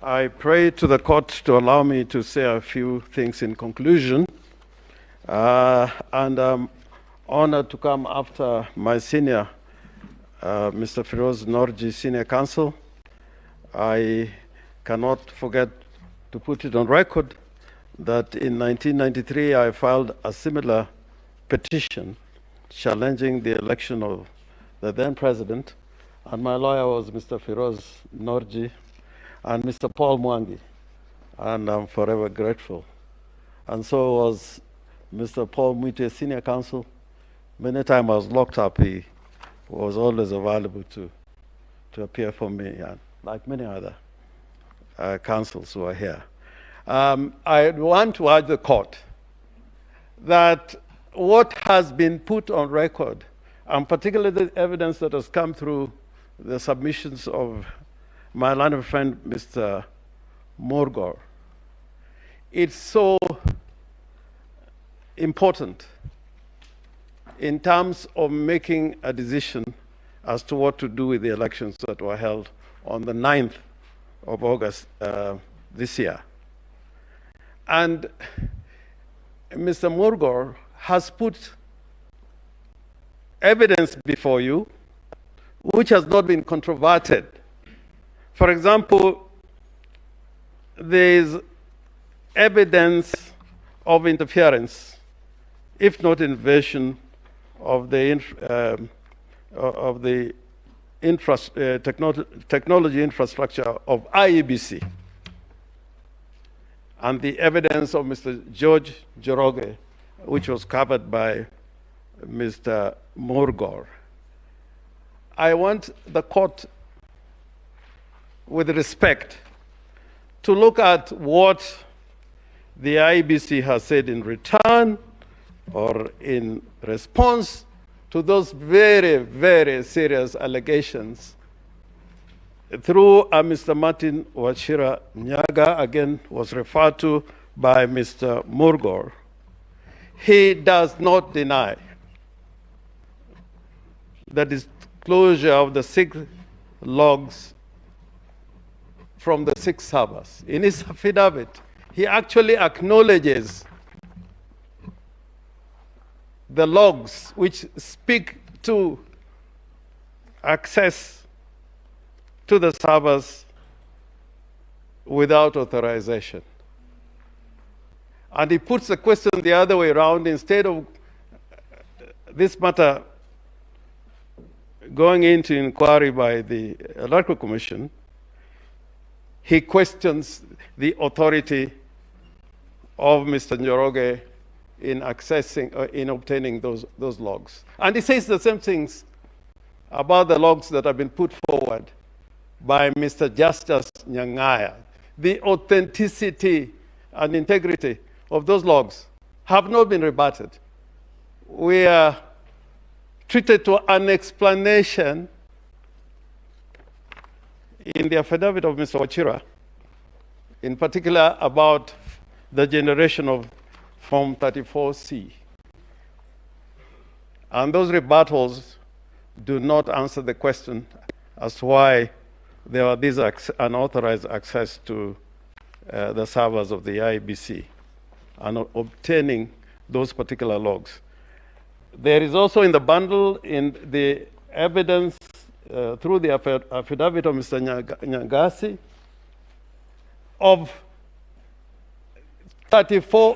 I pray to the court to allow me to say a few things in conclusion. And I'm honored to come after my senior, Mr. Firoz Norji, Senior Counsel. I cannot forget to put it on record that in 1993 I filed a similar petition challenging the election of the then president, and my lawyer was Mr. Firoz Norji and Mr. Paul Mwangi, and I'm forever grateful. And so was Mr. Paul Mwite, Senior Counsel. Many times I was locked up, he was always available to appear for me, and like many other counsels who are here. I want to urge the court that what has been put on record, and particularly the evidence that has come through the submissions of my learned friend, Mr. Morgor, it's so important in terms of making a decision as to what to do with the elections that were held on the 9th of August this year. And Mr. Morgor has put evidence before you which has not been controverted. For example, there is evidence of interference, if not invasion, of the technology infrastructure of IEBC, and the evidence of Mr. George Njoroge, which was covered by Mr. Morgor. I want the court, with respect, to look at what the IEBC has said in return or in response to those very, very serious allegations through Mr. Martin Wachira Nyaga, again was referred to by Mr. Morgor. He does not deny the disclosure of the 6 logs from the 6 servers. In his affidavit, he actually acknowledges the logs which speak to access to the servers without authorization. And he puts the question the other way around. Instead of this matter going into inquiry by the Electoral Commission, he questions the authority of Mr. Njoroge in accessing, in obtaining those logs. And he says the same things about the logs that have been put forward by Mr. Justice Nyangaya. The authenticity and integrity of those logs have not been rebutted. We are treated to an explanation in the affidavit of Mr. Wachira, in particular about the generation of Form 34C. And those rebuttals do not answer the question as to why there are these unauthorized access to the servers of the IBC and obtaining those particular logs. There is also in the bundle, in the evidence through the affidavit of Mr. Nyangasi, of 2 Form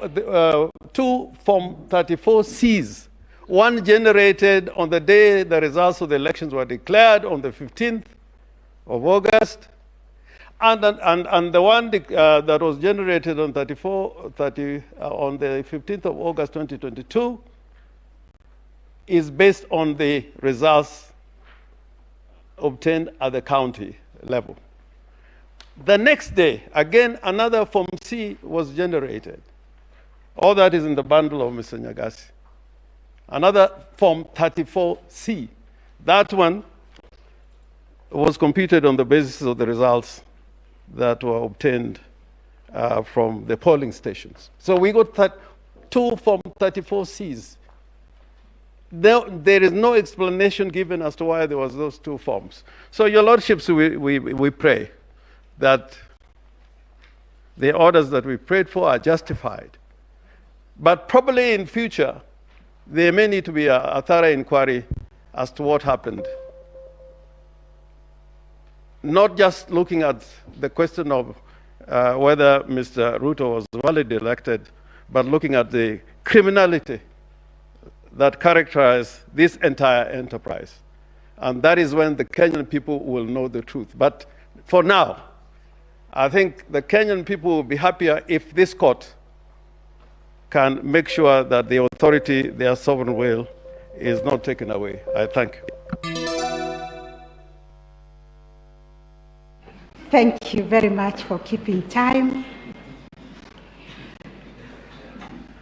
34Cs, one generated on the day the results of the elections were declared on the 15th of August, and the one that was generated on the 15th of August 2022 is based on the results obtained at the county level. The next day, again, another Form C was generated. All that is in the bundle of Mr. Nyagasi. Another Form 34C. That one was computed on the basis of the results that were obtained from the polling stations. So we got 2 Form 34Cs. There is no explanation given as to why there was those 2 forms. So, Your Lordships, we pray that the orders that we prayed for are justified. But probably in future, there may need to be a thorough inquiry as to what happened. Not just looking at the question of whether Mr. Ruto was validly elected, but looking at the criminality that characterized this entire enterprise. And that is when the Kenyan people will know the truth. But for now, I think the Kenyan people will be happier if this court can make sure that the authority, their sovereign will, is not taken away. I thank you. Thank you very much for keeping time.